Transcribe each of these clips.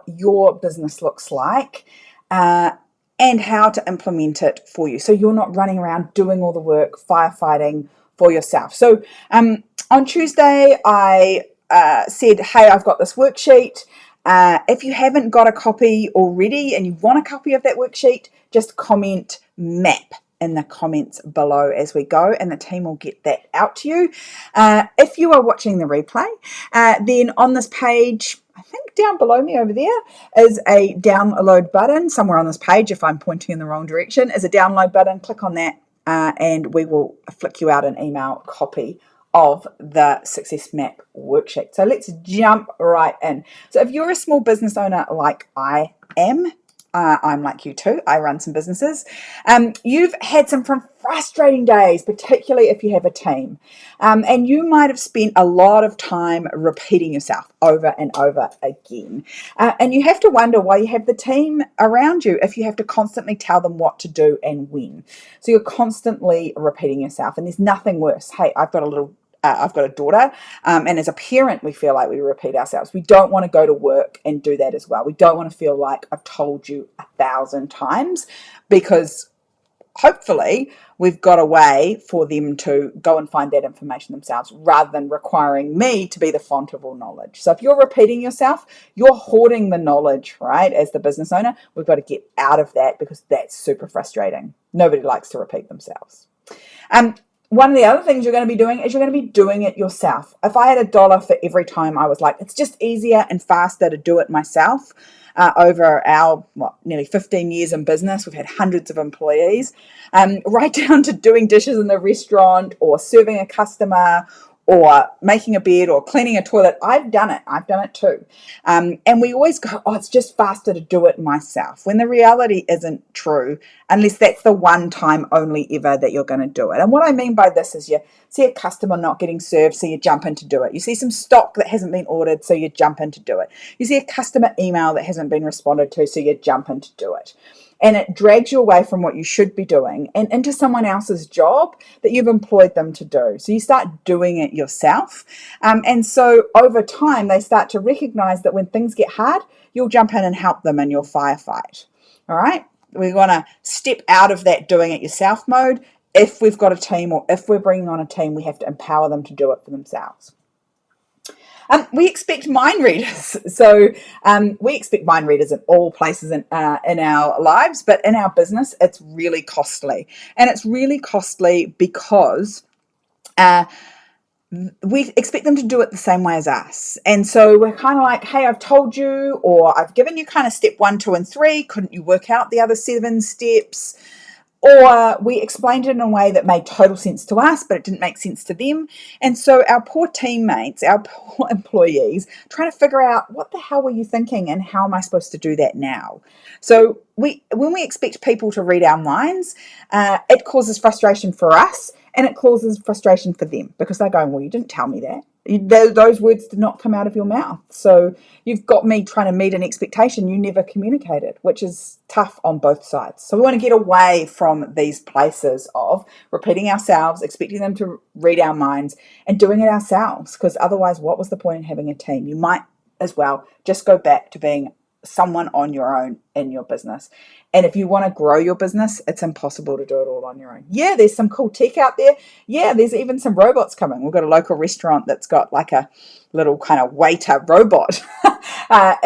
your business looks like and how to implement it for you, so you're not running around doing all the work, firefighting for yourself. So on Tuesday, I said, hey, I've got this worksheet. If you haven't got a copy already and you want a copy of that worksheet, just comment MAP in the comments below as we go, and the team will get that out to you. If you are watching the replay, then on this page, I think down below me over there is a download button. Somewhere on this page, if I'm pointing in the wrong direction, is a download button. Click on that and we will flick you out an email copy of the Success Map worksheet. So let's jump right in. So if you're a small business owner like I am, I'm like you too, I run some businesses. You've had some frustrating days, particularly if you have a team. And you might have spent a lot of time repeating yourself over and over again. And you have to wonder why you have the team around you if you have to constantly tell them what to do and when. So you're constantly repeating yourself, and there's nothing worse. Hey, I've got a daughter, and as a parent, we feel like we repeat ourselves. We don't want to go to work and do that as well. We don't want to feel like I've told you 1,000 times, because hopefully we've got a way for them to go and find that information themselves, rather than requiring me to be the font of all knowledge. So if you're repeating yourself, you're hoarding the knowledge, right? As the business owner, we've got to get out of that, because that's super frustrating. Nobody likes to repeat themselves. One of the other things you're going to be doing is you're going to be doing it yourself. If I had $1 for every time I was like, it's just easier and faster to do it myself, over our nearly 15 years in business, we've had hundreds of employees, right down to doing dishes in the restaurant or serving a customer or making a bed or cleaning a toilet. I've done it too. And we always go, oh, it's just faster to do it myself, when the reality isn't true, unless that's the one time only ever that you're going to do it. And what I mean by this is, you see a customer not getting served, so you jump in to do it. You see some stock that hasn't been ordered, so you jump in to do it. You see a customer email that hasn't been responded to, so you jump in to do it. And it drags you away from what you should be doing and into someone else's job that you've employed them to do. So you start doing it yourself. And so over time, they start to recognize that when things get hard, you'll jump in and help them and you'll firefight. All right? We want to step out of that doing it yourself mode. If we've got a team, or if we're bringing on a team, we have to empower them to do it for themselves. We expect mind readers. So we expect mind readers in all places in our lives, but in our business, it's really costly. And it's really costly because we expect them to do it the same way as us. And so we're kind of like, hey, I've told you, or I've given you kind of step 1, 2, and 3. Couldn't you work out the other 7 steps? Or we explained it in a way that made total sense to us, but it didn't make sense to them. And so our poor teammates, our poor employees, trying to figure out, what the hell were you thinking and how am I supposed to do that now? So when we expect people to read our minds, it causes frustration for us, and it causes frustration for them, because they're going, well, you didn't tell me that. Those words did not come out of your mouth. So you've got me trying to meet an expectation you never communicated, which is tough on both sides. So we want to get away from these places of repeating ourselves, expecting them to read our minds, and doing it ourselves, because otherwise, what was the point in having a team? You might as well just go back to being someone on your own in your business. And if you want to grow your business, it's impossible to do it all on your own. Yeah, there's some cool tech out there. Yeah, there's even some robots coming. We've got a local restaurant that's got like a little kind of waiter robot that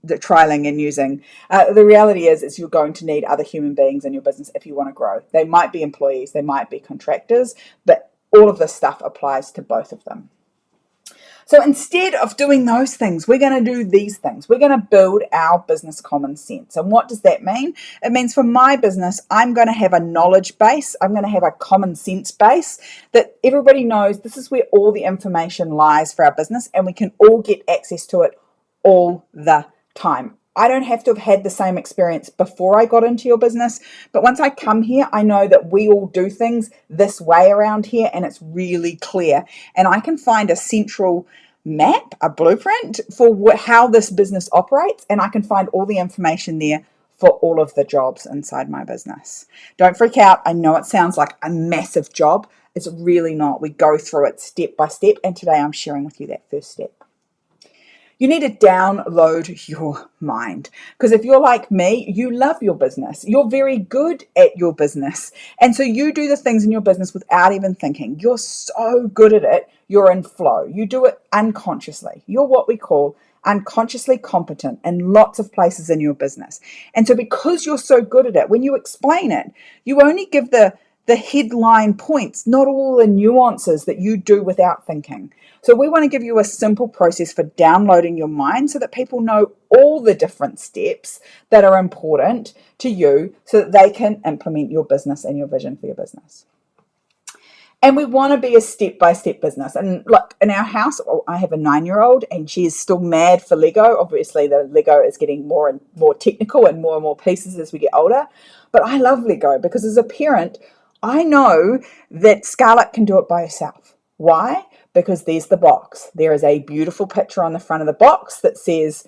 they're trialing and using. The reality is you're going to need other human beings in your business if you want to grow. They might be employees, they might be contractors, but all of this stuff applies to both of them. So instead of doing those things, we're going to do these things. We're going to build our business common sense. And what does that mean? It means for my business, I'm going to have a knowledge base. I'm going to have a common sense base that everybody knows this is where all the information lies for our business, and we can all get access to it all the time. I don't have to have had the same experience before I got into your business, but once I come here, I know that we all do things this way around here, and it's really clear. And I can find a central map, a blueprint for how this business operates, and I can find all the information there for all of the jobs inside my business. Don't freak out. I know it sounds like a massive job. It's really not. We go through it step by step, and today I'm sharing with you that first step. You need to download your mind. Because if you're like me, you love your business. You're very good at your business. And so you do the things in your business without even thinking. You're so good at it, you're in flow. You do it unconsciously. You're what we call unconsciously competent in lots of places in your business. And so because you're so good at it, when you explain it, you only give the headline points, not all the nuances that you do without thinking. So we want to give you a simple process for downloading your mind so that people know all the different steps that are important to you so that they can implement your business and your vision for your business. And we want to be a step-by-step business. And look, in our house, I have a 9-year-old and she is still mad for Lego. Obviously, the Lego is getting more and more technical and more pieces as we get older. But I love Lego because as a parent, I know that Scarlett can do it by herself. Why? Because there's the box. There is a beautiful picture on the front of the box that says,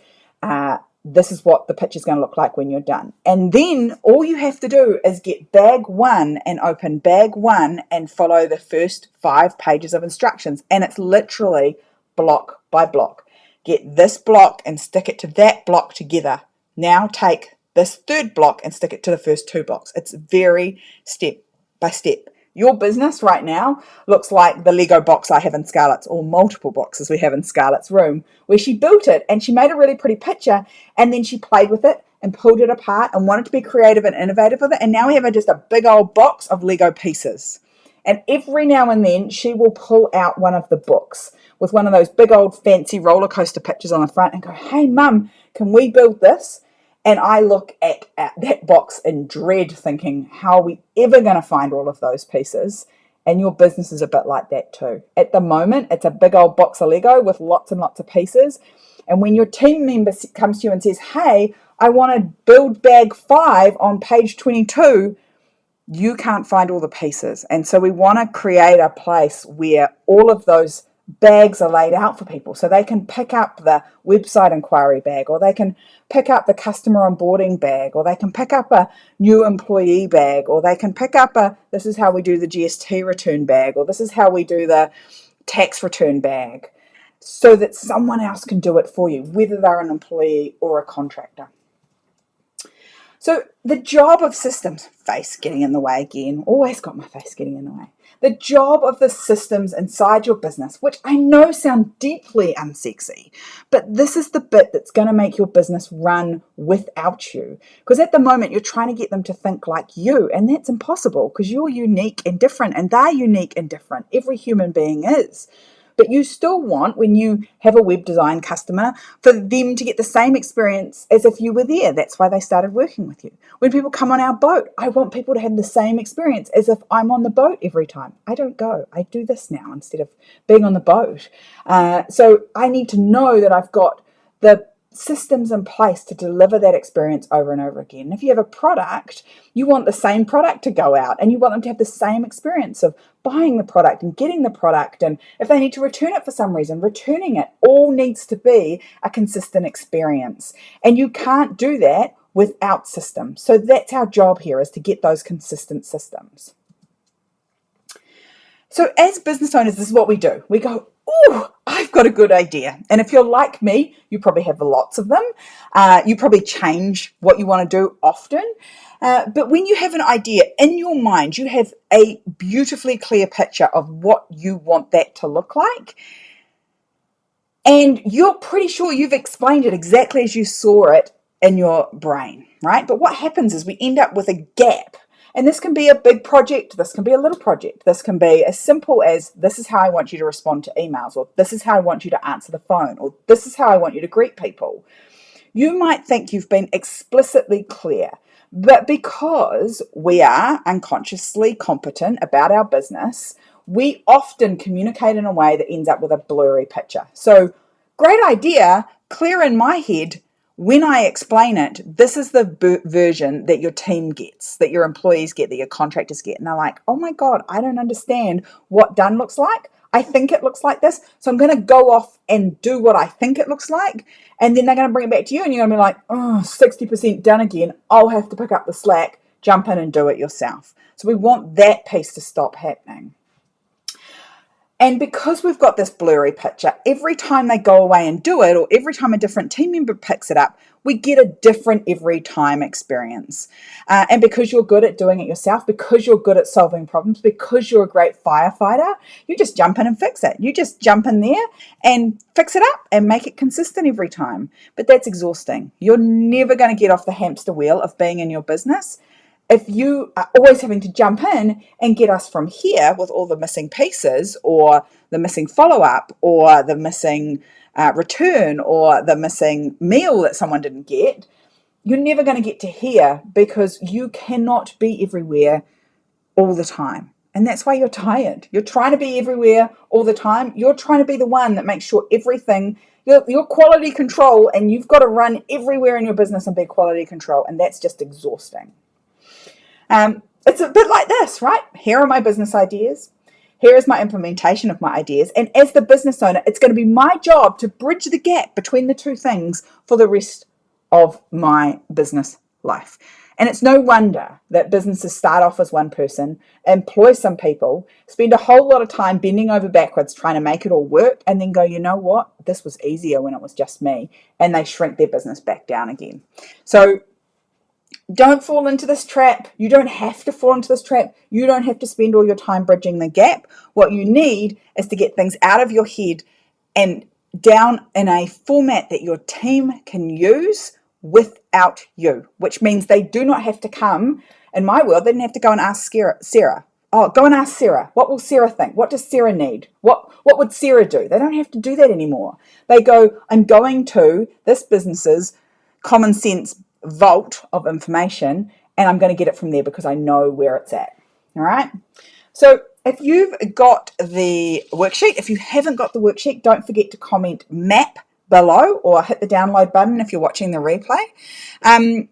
this is what the picture is going to look like when you're done. And then all you have to do is get bag 1 and open bag 1 and follow the first 5 pages of instructions. And it's literally block by block. Get this block and stick it to that block together. Now take this third block and stick it to the first 2 blocks. It's very step by step. Your business right now looks like the Lego box I have in Scarlett's, or multiple boxes we have in Scarlett's room, where she built it and she made a really pretty picture and then she played with it and pulled it apart and wanted to be creative and innovative with it. And now we have just a big old box of Lego pieces. And every now and then she will pull out one of the books with one of those big old fancy roller coaster pictures on the front and go, hey, Mum, can we build this? And I look at that box in dread thinking, how are we ever going to find all of those pieces? And your business is a bit like that too. At the moment, it's a big old box of Lego with lots and lots of pieces. And when your team member comes to you and says, hey, I want to build bag 5 on page 22, you can't find all the pieces. And so we want to create a place where all of those bags are laid out for people so they can pick up the website inquiry bag, or they can pick up the customer onboarding bag, or they can pick up a new employee bag, or they can pick up this is how we do the GST return bag, or this is how we do the tax return bag, so that someone else can do it for you, whether they're an employee or a contractor. So the job of systems, face getting in the way again, always got my face getting in the way. The job of the systems inside your business, which I know sound deeply unsexy, but this is the bit that's going to make your business run without you. Because at the moment, you're trying to get them to think like you, and that's impossible because you're unique and different, and they're unique and different. Every human being is. But you still want, when you have a web design customer, for them to get the same experience as if you were there. That's why they started working with you. When people come on our boat, I want people to have the same experience as if I'm on the boat every time. I don't go. I do this now instead of being on the boat. So I need to know that I've got the systems in place to deliver that experience over and over again. And if you have a product, you want the same product to go out and you want them to have the same experience of buying the product and getting the product, and if they need to return it for some reason, returning it. All needs to be a consistent experience, and you can't do that without systems. So that's our job here, is to get those consistent systems. So as business owners, this is what we do. We go, oh, I've got a good idea. And if you're like me, you probably have lots of them. You probably change what you want to do often. But when you have an idea in your mind, you have a beautifully clear picture of what you want that to look like. And you're pretty sure you've explained it exactly as you saw it in your brain, right? But what happens is we end up with a gap. And this can be a big project, this can be a little project, this can be as simple as, this is how I want you to respond to emails, or this is how I want you to answer the phone, or this is how I want you to greet people. You might think you've been explicitly clear, but because we are unconsciously competent about our business, we often communicate in a way that ends up with a blurry picture. So, great idea, clear in my head. When I explain it, this is the version that your team gets, that your employees get, that your contractors get. And they're like, oh my God, I don't understand what done looks like. I think it looks like this. So I'm going to go off and do what I think it looks like. And then they're going to bring it back to you and you're going to be like, oh, 60% done again. I'll have to pick up the slack, jump in and do it yourself. So we want that piece to stop happening. And because we've got this blurry picture, every time they go away and do it, or every time a different team member picks it up, we get a different every time experience. And because you're good at doing it yourself, because you're good at solving problems, because you're a great firefighter, you just jump in and fix it. You just jump in there and fix it up and make it consistent every time. But that's exhausting. You're never going to get off the hamster wheel of being in your business if you are always having to jump in and get us from here with all the missing pieces, or the missing follow-up, or the missing return, or the missing meal that someone didn't get, you're never going to get to here, because you cannot be everywhere all the time. And that's why you're tired. You're trying to be everywhere all the time. You're trying to be the one that makes sure everything, your quality control, and you've got to run everywhere in your business and be quality control. And that's just exhausting. It's a bit like this, right? Here are my business ideas. Here is my implementation of my ideas. And as the business owner, it's going to be my job to bridge the gap between the two things for the rest of my business life. And it's no wonder that businesses start off as one person, employ some people, spend a whole lot of time bending over backwards trying to make it all work, and then go, you know what? This was easier when it was just me. And they shrink their business back down again. So don't fall into this trap. You don't have to fall into this trap. You don't have to spend all your time bridging the gap. What you need is to get things out of your head and down in a format that your team can use without you, which means they do not have to come. In my world, they didn't have to go and ask Sarah. Oh, go and ask Sarah. What will Sarah think? What does Sarah need? What would Sarah do? They don't have to do that anymore. They go, I'm going to this business's common sense vault of information, and I'm going to get it from there because I know where it's at. All right. So if you've got the worksheet, if you haven't got the worksheet, don't forget to comment map below or hit the download button if you're watching the replay.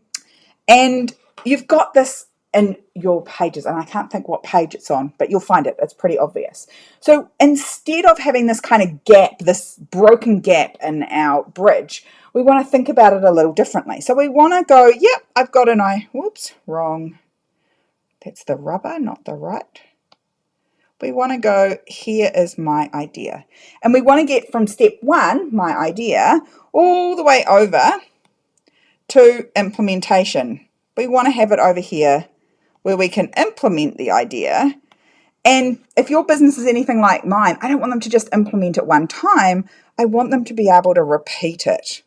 And you've got this in your pages, and I can't think what page it's on, but you'll find it. It's pretty obvious. So instead of having this kind of gap, this broken gap in our bridge, we want to think about it a little differently. So we want to go, yep, I've got an whoops, wrong. That's the rubber, not the right. We want to go, here is my idea. And we want to get from step one, my idea, all the way over to implementation. We want to have it over here where we can implement the idea. And if your business is anything like mine, I don't want them to just implement it one time. I want them to be able to repeat it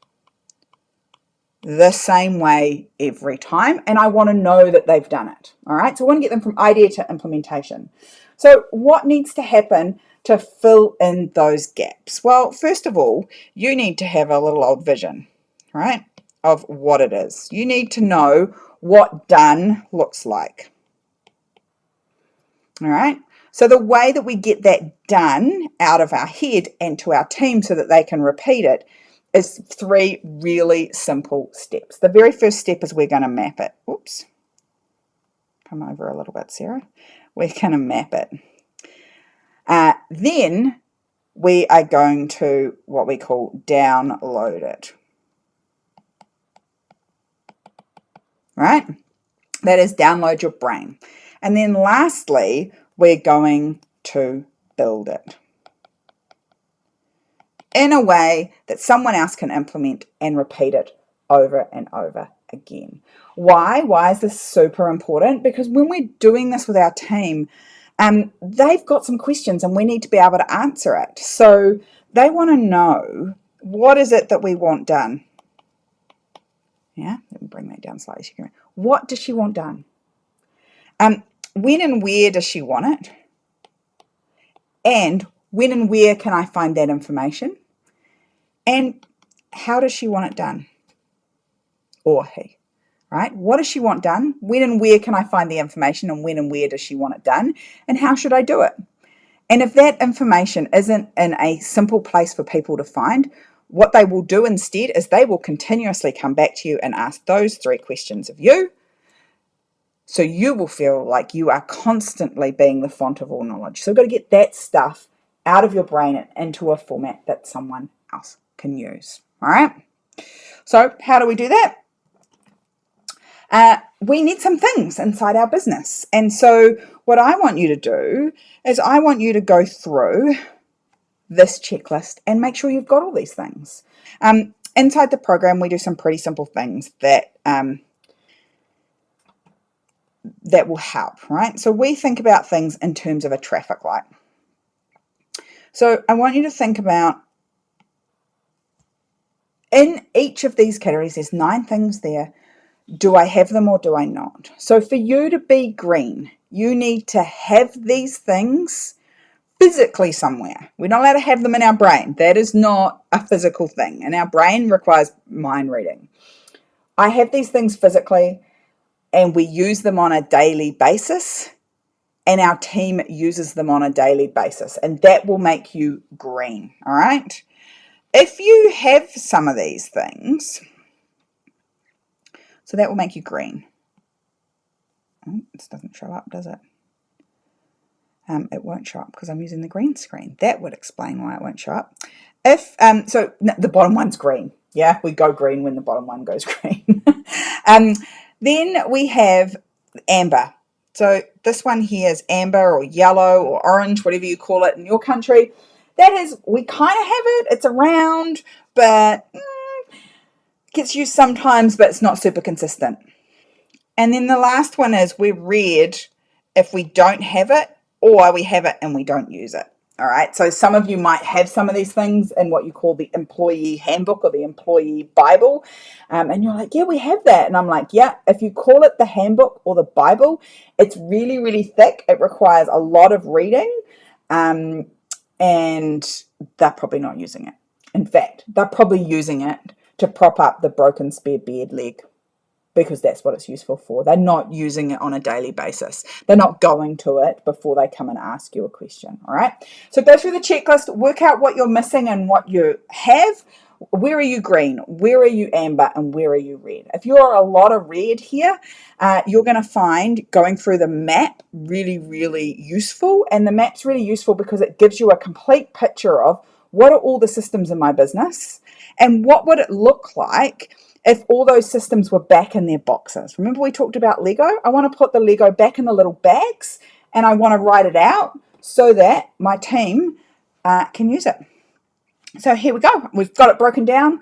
the same way every time, and I want to know that they've done it. All right, so I want to get them from idea to implementation. So what needs to happen to fill in those gaps? Well, first of all, you need to have a little old vision, right, of what it is. You need to know what done looks like. All right, so the way that we get that done out of our head and to our team so that they can repeat it is 3 really simple steps. The very first step is we're going to map it. Oops. Come over a little bit, Sarah. We're going to map it. Then we are going to what we call download it. Right? That is download your brain. And then lastly, we're going to build it in a way that someone else can implement and repeat it over and over again. Why? Why is this super important? Because when we're doing this with our team, they've got some questions and we need to be able to answer it. So they want to know, what is it that we want done? Yeah, let me bring that down slightly. What does she want done? When and where does she want it? And when and where can I find that information? And how does she want it done? Or he, right? What does she want done? When and where can I find the information? And when and where does she want it done? And how should I do it? And if that information isn't in a simple place for people to find, what they will do instead is they will continuously come back to you and ask those 3 questions of you. So you will feel like you are constantly being the font of all knowledge. So we've got to get that stuff out of your brain and into a format that someone else can use. All right. So how do we do that? We need some things inside our business. And so what I want you to do is I want you to go through this checklist and make sure you've got all these things. Inside the program, we do some pretty simple things that that will help, right? So we think about things in terms of a traffic light. So I want you to think about, in each of these categories, there's 9 things there. Do I have them or do I not? So for you to be green, you need to have these things physically somewhere. We're not allowed to have them in our brain. That is not a physical thing, and our brain requires mind reading. I have these things physically, and we use them on a daily basis, and our team uses them on a daily basis, and that will make you green, all right? If you have some of these things, so that will make you green. Oh, this doesn't show up, does it? It won't show up because I'm using the green screen. That would explain why it won't show up. If so the bottom one's green. Yeah, we go green when the bottom one goes green. Then we have amber. So this one here is amber or yellow or orange, whatever you call it in your country. That is, we kind of have it. It's around, but gets used sometimes, but it's not super consistent. And then the last one is we're red if we don't have it, or we have it and we don't use it. All right. So some of you might have some of these things in what you call the employee handbook or the employee Bible. And you're like, yeah, we have that. And I'm like, yeah, if you call it the handbook or the Bible, it's really, really thick. It requires a lot of reading. And they're probably not using it. In fact, they're probably using it to prop up the broken spare bed leg, because that's what it's useful for. They're not using it on a daily basis. They're not going to it before they come and ask you a question, all right? So go through the checklist, work out what you're missing and what you have. Where are you green? Where are you amber? And where are you red? If you're a lot of red here, you're going to find going through the map really, really useful. And the map's really useful because it gives you a complete picture of what are all the systems in my business and what would it look like if all those systems were back in their boxes. Remember we talked about Lego? I want to put the Lego back in the little bags, and I want to write it out so that my team can use it. So here we go. We've got it broken down.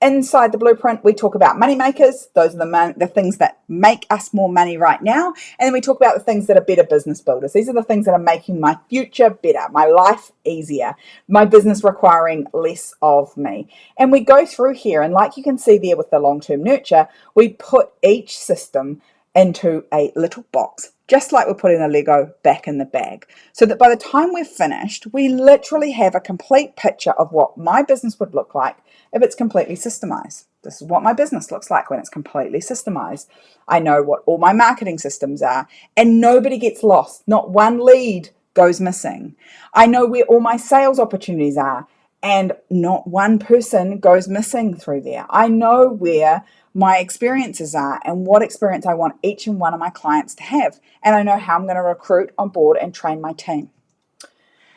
Inside the blueprint, we talk about money makers. Those are the things that make us more money right now. And then we talk about the things that are better business builders. These are the things that are making my future better, my life easier, my business requiring less of me. And we go through here, and like you can see there with the long-term nurture, we put each system into a little box, just like we're putting the Lego back in the bag, so that by the time we're finished, we literally have a complete picture of what my business would look like if it's completely systemized. This is what my business looks like when it's completely systemized. I know what all my marketing systems are, and nobody gets lost. Not one lead goes missing. I know where all my sales opportunities are, and not one person goes missing through there. I know where my experiences are and what experience I want each and one of my clients to have. And I know how I'm going to recruit, onboard, and train my team.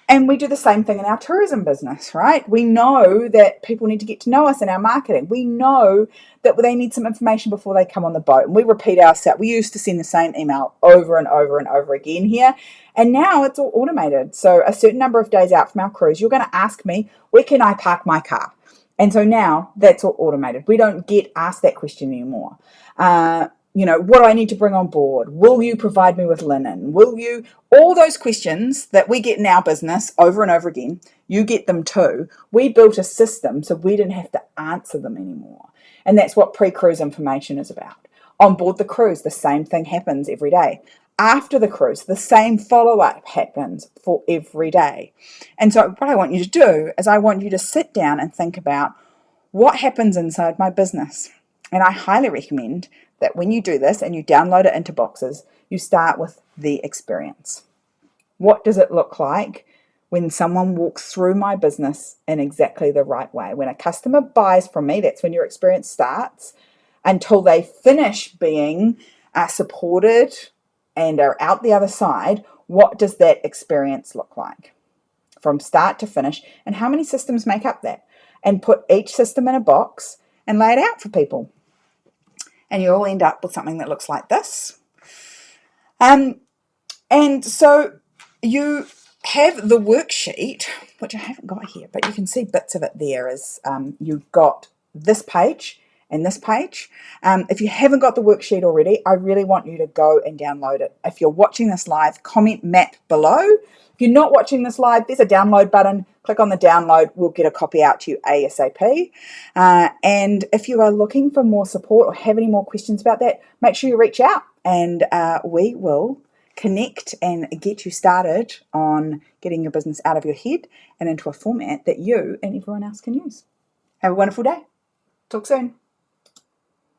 And we do the same thing in our tourism business, right? We know that people need to get to know us in our marketing. We know that they need some information before they come on the boat. And we repeat ourselves. We used to send the same email over and over and over again here. And now it's all automated. So a certain number of days out from our cruise, you're going to ask me, where can I park my car? And so now that's all automated. We don't get asked that question anymore. What do I need to bring on board? Will you provide me with linen? Will you? All those questions that we get in our business over and over again, you get them too. We built a system so we didn't have to answer them anymore. And that's what pre-cruise information is about. On board the cruise, the same thing happens every day. After the cruise, the same follow-up happens for every day. And so what I want you to do is I want you to sit down and think about what happens inside my business. And I highly recommend that when you do this and you download it into boxes, you start with the experience. What does it look like when someone walks through my business in exactly the right way? When a customer buys from me, that's when your experience starts, until they finish being supported and are out the other side. What does that experience look like from start to finish? And how many systems make up that? And put each system in a box and lay it out for people. And you'll end up with something that looks like this. And so you have the worksheet, which I haven't got here, but you can see bits of it there. Is you've got this page and this page. If you haven't got the worksheet already, I really want you to go and download it. If you're watching this live, comment Matt below. If you're not watching this live, there's a download button. Click on the download. We'll get a copy out to you ASAP. And if you are looking for more support or have any more questions about that, make sure you reach out, and we will connect and get you started on getting your business out of your head and into a format that you and everyone else can use. Have a wonderful day. Talk soon.